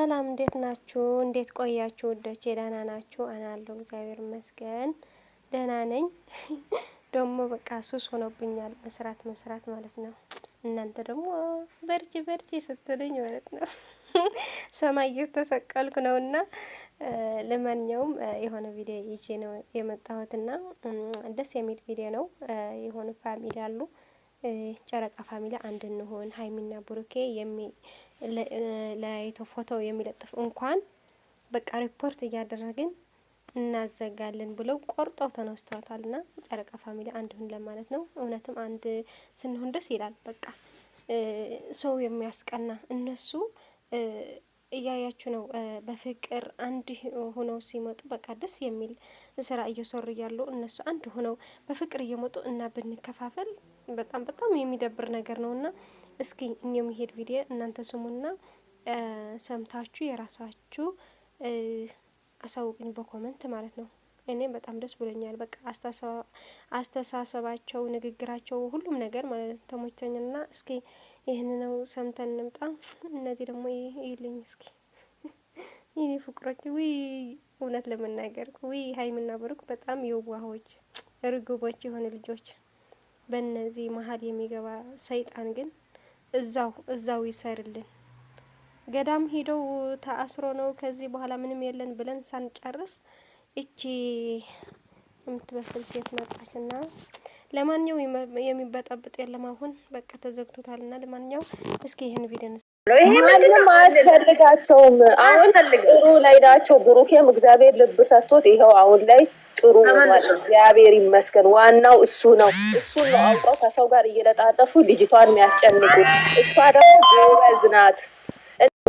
ሰላም እንዴት ናችሁ? እንዴት ቆያችሁ? ወዶቼ ደህና ናችሁ? እኔ አለሁ እግዚአብሔር ይመስገን ደህና ነኝ። ደግሞ በቃ ሱስ ሆኖብኛል መስራት ማለት ነው። እናንተ ደግሞ በርቺ ስትሉኝ ማለት ነው ሰማይ እየተሰቀልኩ ነውና ለማንኛውም የሆነ ቪዲዮ ይዤ ነው የመጣሁትና ደስ የሚል ቪዲዮ ነው። የሆነ ፋሚሊ አሉ ጨረቃ ፋሚሊ አንድ እንሆን ሀይሚና ብሩኬ ለይቶ ፎቶ የሚለጥፍ እንኳን በቃ ሪፖርት እያደረግን እናዘጋለን ብለው ቆርጠው ተነስተዋልና ጨረቃ ፋሚሊ አንድ ሁን ለማለት ነው። እውነትም አንድ ስንሆን ደስ ይላል። በቃ ሰው የሚያስቀና እነሱ እያያችሁ ነው። በፍቅር አንድ ሆነው ሲመጡ በቃ ደስ የሚል ስራ እየሰሩ እያሉ እነሱ አንድ ሆነው በፍቅር እየመጡ እና ብንከፋፈል በጣም የሚደብር ነገር ነውና እስኪ የሚሄድ ቪዲዮ እናንተ ስሙና ሰምታችሁ የራሳችሁ አሳውቁኝ በኮሜንት ማለት ነው። እኔ በጣም ደስ ብሎኛል። በቃ አስተሳሰባቸው፣ ንግግራቸው፣ ሁሉም ነገር ማለት ተሞችቶኛልና እስኪ ይህንን ነው ሰምተን እንምጣ። እነዚህ ደግሞ ይልኝ እስኪ ይሄ ፍቅሮች እውነት ለመናገር ሀይሚና ብሩክ በጣም የዋሆች ርግቦች የሆኑ ልጆች። በእነዚህ መሀል የሚገባ ሰይጣን ግን እዛው ይሰርልን። ገዳም ሄደው ተአስሮ ነው ከዚህ በኋላ ምንም የለን ብለን ሳንጨርስ እቺ የምትመስል ሴት መጣችና ለማንኛውም የሚበጣበጥ የለም። አሁን በቃ ተዘግቶታልና ለማንኛውም እስኪ ይሄን ቪዲዮ ምንም አያስፈልጋቸውም። አሁን ጥሩ ላይ ናቸው። ብሩኬም እግዚአብሔር ልብ ሰጥቶት ይኸው አሁን ላይ ጥሩ ሆኗል። እግዚአብሔር ይመስገን። ዋናው እሱ ነው። እሱን ነው አውቀው ከሰው ጋር እየለጣጠፉ ልጅቷን የሚያስጨንቁት። እሷ ደግሞ ጎበዝ ናት።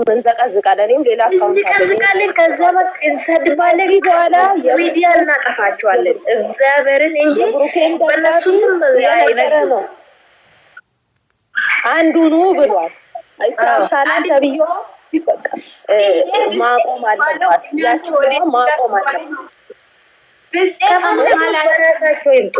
እንዘቀዝቃለን። እኔም ሌላ አካውንት አለኝ። ከዛ በቃ እንሰድባለን። በኋላ የሚዲያ እናጠፋቸዋለን። እግዚአብሔርን እንጂ በእነሱ ስም ያይነገር ነው። አንዱኑ ብሏል አይቻላል ተብዬው በቃ ማቆም አለባት። ያቺ ማቆም አለባት። በራሳቸው ይምጡ።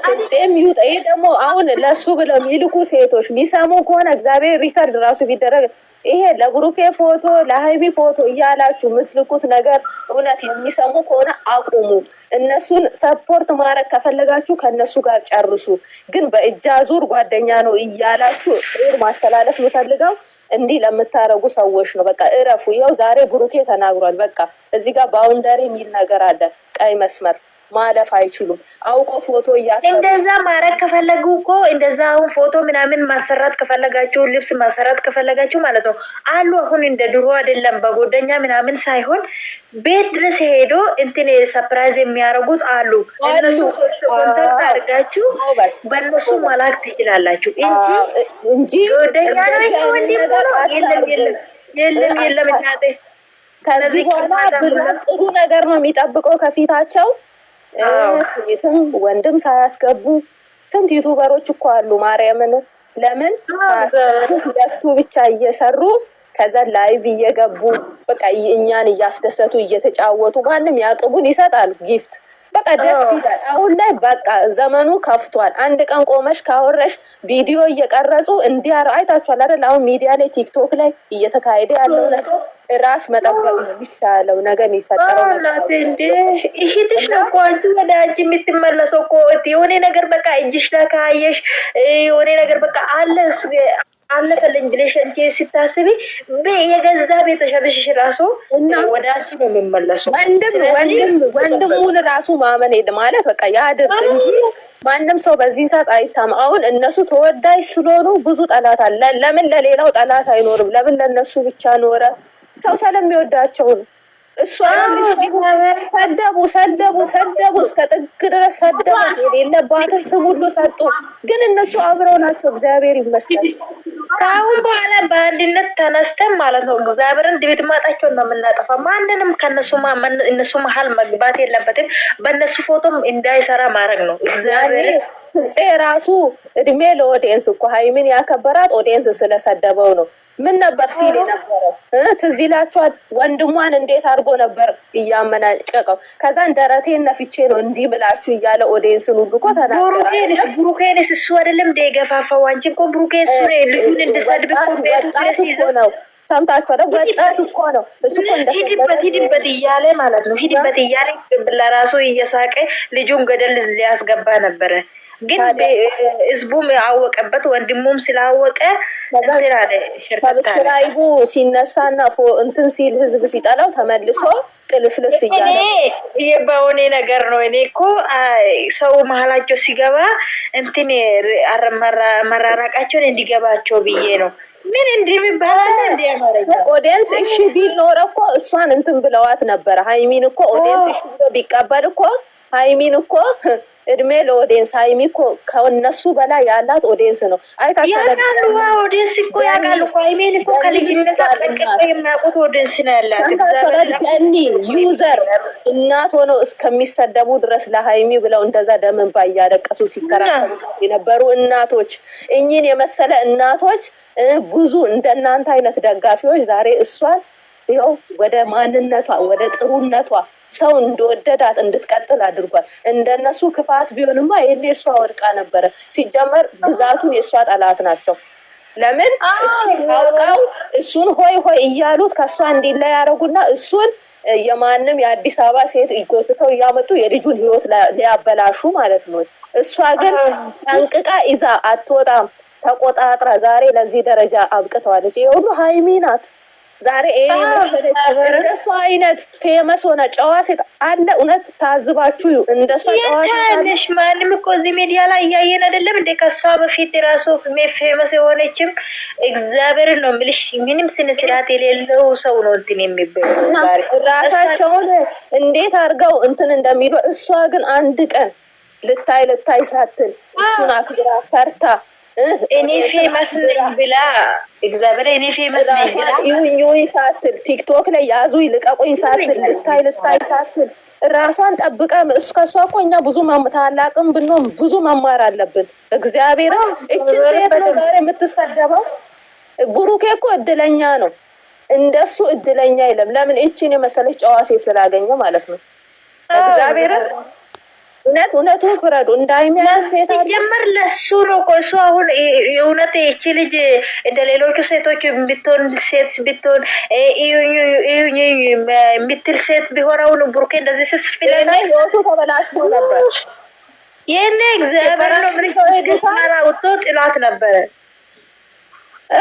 ፍፄም ይውጣ። ይሄ ደግሞ አሁን ለሱ ብለው የሚልኩ ሴቶች የሚሰሙ ከሆነ እግዚአብሔር ሪከርድ ራሱ ቢደረግ ይሄ ለብሩኬ ፎቶ ለሀይሚ ፎቶ እያላችሁ የምትልኩት ነገር እውነት የሚሰሙ ከሆነ አቁሙ። እነሱን ሰፖርት ማድረግ ከፈለጋችሁ ከነሱ ጋር ጨርሱ። ግን በእጅ አዙር ጓደኛ ነው እያላችሁ ማስተላለፍ የምፈልገው እንዲህ ለምታረጉ ሰዎች ነው። በቃ እረፉ። ይኸው ዛሬ ብሩኬ ተናግሯል። በቃ እዚህ ጋር ባውንደሪ የሚል ነገር አለ። ቀይ መስመር ማለፍ አይችሉም። አውቆ ፎቶ እያሰሩ እንደዛ ማረግ ከፈለጉ እኮ እንደዛ አሁን ፎቶ ምናምን ማሰራት ከፈለጋችሁ ልብስ ማሰራት ከፈለጋችሁ ማለት ነው አሉ። አሁን እንደ ድሮ አይደለም። በጎደኛ ምናምን ሳይሆን ቤት ድረስ ሄዶ እንትን ሰርፕራይዝ የሚያረጉት አሉ። እነሱ ኮንታክት አድርጋችሁ በእነሱ መላክ ትችላላችሁ እንጂ ጎደኛ ነው የለም እናቴ። ከዚህ በኋላ ጥሩ ነገር ነው የሚጠብቀው ከፊታቸው። ሴትም ወንድም ሳያስገቡ ስንት ዩቲዩበሮች እኮ አሉ። ማርያምን ለምን ሁለቱ ብቻ እየሰሩ ከዛ ላይቭ እየገቡ በቃ እኛን እያስደሰቱ እየተጫወቱ ማንም ያቅቡን ይሰጣል ጊፍት። በቃ ደስ ይላል። አሁን ላይ በቃ ዘመኑ ከፍቷል። አንድ ቀን ቆመሽ ካወረሽ ቪዲዮ እየቀረጹ እንዲያረ አይታችኋል አይደል? አሁን ሚዲያ ላይ ቲክቶክ ላይ እየተካሄደ ያለው ነገር ራስ መጠበቅ ነው የሚሻለው። ነገ የሚፈጠረው ነገር እንዴ እሺ ነው። አንቺ ወደ አንቺ የምትመለሰው እኮ የሆነ ነገር በቃ እጅሽ ላይ ካየሽ የሆነ ነገር በቃ አለፈልኝ ብለሽ እንጂ ስታስቢ የገዛ ቤተሰብሽ ራሱ እና ወደ አንቺ ነው የሚመለሰው። ወንድሙን ራሱ ማመን ሄደ ማለት በቃ ያድርግ እንጂ ማንም ሰው በዚህ ሰዓት አይታም። አሁን እነሱ ተወዳጅ ስለሆኑ ብዙ ጠላት አለ። ለምን ለሌላው ጠላት አይኖርም? ለምን ለነሱ ብቻ ኖረ? ሰው ስለሚወዳቸው ነው። እሷ ሰደቡ እስከ ጥግ ድረስ ሰደቡ። የሌለባትን ስም ሁሉ ሰጡ። ግን እነሱ አብረው ናቸው። እግዚአብሔር ይመስገን። ከአሁን በኋላ በአንድነት ተነስተን ማለት ነው እግዚአብሔርን ድምጥማጣቸውን ነው የምናጠፋ። ማንንም እነሱ መሀል መግባት የለበትም። በእነሱ ፎቶም እንዳይሰራ ማድረግ ነው። እግዚአብሔር ፍፄ ራሱ እድሜ ለኦዲየንስ እኮ ሀይሚን ያከበራት ኦዲየንስ ስለሰደበው ነው። ምን ነበር ሲል የነበረው ትዝ ይላችኋል? ወንድሟን እንዴት አድርጎ ነበር እያመናጨቀው። ከዛን ደረቴን ነፍቼ ነው እንዲህ ብላችሁ እያለ ኦዲየንስን ሁሉ እኮ ተናገረ። ብሩኬንስ እሱ አይደለም እንደ የገፋፋው? አንቺ እኮ ብሩኬ እሱ ልጁን እንድሰድብ እኮ ቤቱ ድረስ ይዘው ነው። ሰምታችኋል? ወጣት እኮ ነው እሱ እኮ ሂድበት እያለ ማለት ነው። ሂድበት እያለ ለራሱ እየሳቀ ልጁን ገደል ሊያስገባ ነበረ። ግን ህዝቡም አወቀበት፣ ወንድሙም ስላወቀ ሰብስክራይቡ ሲነሳና እንትን ሲል ህዝብ ሲጠላው ተመልሶ ቅልስልስ እያለ ይሄ በሆነ ነገር ነው። እኔ እኮ ሰው መሀላቸው ሲገባ እንትን መራራቃቸውን እንዲገባቸው ብዬ ነው። ምን እንደሚባል ኦዲየንስ እሺ ቢል ኖረ እኮ እሷን እንትን ብለዋት ነበረ። ሃይሚን እኮ ኦዲየንስ እሺ ብሎ ቢቀበል እኮ ሃይሚን እኮ እድሜ ለኦዲየንስ ሃይሚ እኮ ከነሱ በላይ ያላት ኦዲየንስ ነው። ያውቃሉ። ኦዲየንስ እኮ ያውቃሉ እኮ ሃይሚን እኮ ከልጅነት አጠንቅቀው የሚያውቁት ኦዲየንስ ነው ያላት። ገኒ ዩዘር እናት ሆነው እስከሚሰደቡ ድረስ ለሃይሚ ብለው እንደዛ ደም እንባ እያለቀሱ ሲከራከሩ የነበሩ እናቶች፣ እኚህን የመሰለ እናቶች ብዙ እንደናንተ አይነት ደጋፊዎች ዛሬ እሷን ይኸው ወደ ማንነቷ ወደ ጥሩነቷ ሰው እንደወደዳት እንድትቀጥል አድርጓል። እንደነሱ ክፋት ቢሆንማ ይሄኔ እሷ ወድቃ ነበረ። ሲጀመር ብዛቱን የእሷ ጠላት ናቸው። ለምን አውቀው እሱን ሆይ ሆይ እያሉት ከእሷ እንዲላይ ያደረጉና እሱን የማንም የአዲስ አበባ ሴት ይጎትተው እያመጡ የልጁን ህይወት ሊያበላሹ ማለት ነው። እሷ ግን ጠንቅቃ ይዛ አትወጣም። ተቆጣጥራ ዛሬ ለዚህ ደረጃ አብቅተዋለች። ይሄ ሁሉ ሃይሚ ናት። ዛሬ ኤኒ መሰለኝ እንደሷ አይነት ፌመስ ሆነ ጨዋ ሴት አለ። እውነት ታዝባችሁ እንደሷ ጨዋ ሴት ማንም እኮ እዚህ ሚዲያ ላይ እያየን አይደለም እንደ ከሷ በፊት ራሱ ፌመስ የሆነችም እግዚአብሔርን ነው የምልሽ። ምንም ስነ ስርዓት የሌለው ሰው ነው እንትን የሚባለው ራሳቸውን እንዴት አድርገው እንትን እንደሚሉ። እሷ ግን አንድ ቀን ልታይ ሳትል እሱን አክብራ ፈርታ እኔ ፌመስ ነኝ ብላ እግዚአብሔር እኔ ፌመስ ነኝ ብላ ይሁን ሳትል ቲክቶክ ላይ ያዙ ይልቀቁኝ ሳትል ልታይ ሳትል ራሷን ጠብቃ ከሷ እኮ እኛ ብዙ ታላቅም ብንሆን ብዙ መማር አለብን። እግዚአብሔር እችን ሴት ነው ዛሬ የምትሰደበው። ብሩኬ እኮ እድለኛ ነው፣ እንደሱ እድለኛ የለም። ለምን እችን የመሰለች ጨዋ ሴት ስላገኘ ማለት ነው። እግዚአብሔር እውነቱን ፍረዱ። እንዳይሚያን ሴት ሲጀመር ለሱ ነው እኮ እሱ አሁን የእውነት እቺ ልጅ እንደ ሌሎቹ ሴቶች ብትሆን ሴት ብትሆን የምትል ሴት ቢሆን አሁን ብሩኬ እንደዚህ ስስፊለና ህይወቱ ተበላሽቶ ነበር። ይሄን እግዚአብሔር ነው ምንድነው አውጥቶ ጥላት ነበረ።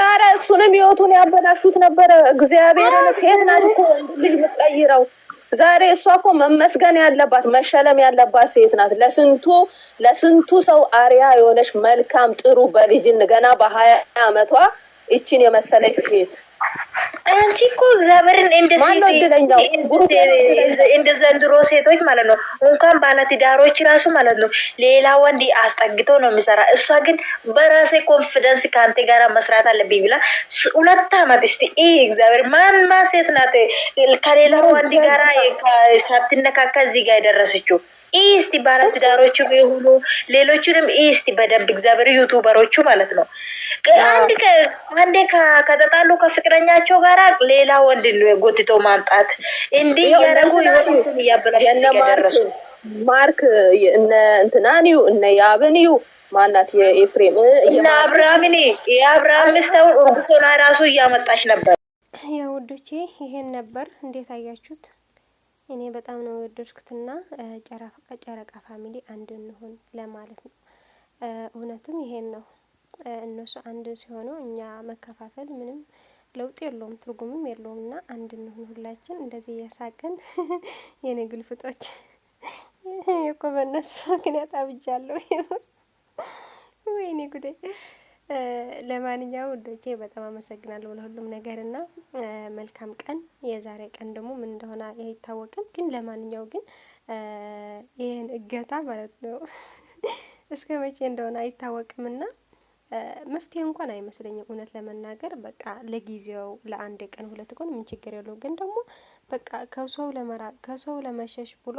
አረ እሱንም ህይወቱን ያበላሹት ነበረ። እግዚአብሔርን ሴት ናት እኮ ልጅ የምትቀይረው። ዛሬ እሷ እኮ መመስገን ያለባት መሸለም ያለባት ሴት ናት። ለስንቱ ሰው አሪያ የሆነች መልካም ጥሩ በልጅን ገና በ20 አመቷ እቺን የመሰለች ሴት አንቺ እኮ እግዚአብሔርን እንደ ዘንድሮ ሴቶች ማለት ነው እንኳን ባለትዳሮች ራሱ ማለት ነው ሌላ ወንድ አስጠግቶ ነው የሚሰራ። እሷ ግን በራሴ ኮንፊደንስ ከአንተ ጋር መስራት አለብኝ ብላ 2 አመት እስቲ እግዚአብሔር ማን ሴት ናት ከሌላ ወንድ ጋር ሳትነካካ እዚህ ጋር የደረሰችው? እስቲ ባለትዳሮቹም ይሁኑ ሌሎቹንም እስቲ በደንብ እግዚአብሔር ዩቲዩበሮቹ ማለት ነው አንዴ ከተጣሉ ከፍቅረኛቸው ጋር ሌላ ወንድ ጎትቶ ማምጣት እንዲህ ያደረጉ ይወጡን ያበላሹ። ማርክ እነ እንትናኒው እነ ያብኒው ማናት የኤፍሬም እና አብርሃምኒ የአብርሃም ምስተው እርጉሶና ራሱ እያመጣች ነበር። ያው ወዶቼ ይሄን ነበር። እንዴት አያችሁት? እኔ በጣም ነው የወደድኩትና ጨረቃ ፋሚሊ አንድ እንሆን ለማለት ነው። እውነትም ይሄን ነው። እነሱ አንድ ሲሆኑ እኛ መከፋፈል ምንም ለውጥ የለውም፣ ትርጉምም የለውም። እና አንድ እንሁን ሁላችን እንደዚህ እያሳቀን የኔ ግልፍጦች እኮ በእነሱ ምክንያት አብጃለሁ። ወይኔ ጉዴ። ለማንኛውም ውዶቼ በጣም አመሰግናለሁ ለሁሉም ነገር እና መልካም ቀን። የዛሬ ቀን ደግሞ ምን እንደሆነ አይታወቅም፣ ግን ለማንኛውም ግን ይሄን እገታ ማለት ነው እስከ መቼ እንደሆነ አይታወቅምና መፍትሄ እንኳን አይመስለኝም እውነት ለመናገር። በቃ ለጊዜው ለአንድ ቀን 2 ቀን ምን ችግር የለውም፣ ግን ደግሞ በቃ ከሰው ለመራቅ ከሰው ለመሸሽ ብሎ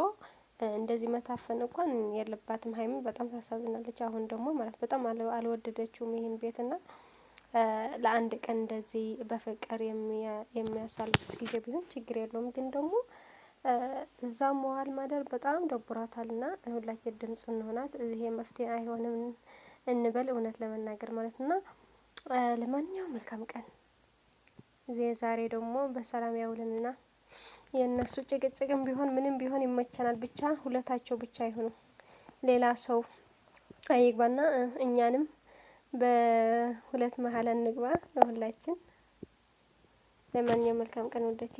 እንደዚህ መታፈን እንኳን የለባትም። ሀይሚ በጣም ታሳዝናለች። አሁን ደግሞ ማለት በጣም አልወደደችውም ይሄን ቤትና ለአንድ ቀን እንደዚህ በፍቅር የሚያሳልፉት ጊዜ ቢሆን ችግር የለውም። ግን ደግሞ እዛ መዋል ማደር በጣም ደብሯታል እና ሁላችን ድምጽ እንሆናት። ይሄ መፍትሄ አይሆንም እንበል እውነት ለመናገር ማለት ነው። ለማንኛውም መልካም ቀን። ዛሬ ደግሞ በሰላም ያውልንና የእነሱ ጭቅጭቅም ቢሆን ምንም ቢሆን ይመቸናል። ብቻ ሁለታቸው ብቻ አይሆኑ፣ ሌላ ሰው አይግባና እኛንም በሁለት መሀል እንግባ ሁላችን። ለማንኛውም መልካም ቀን ወደቴ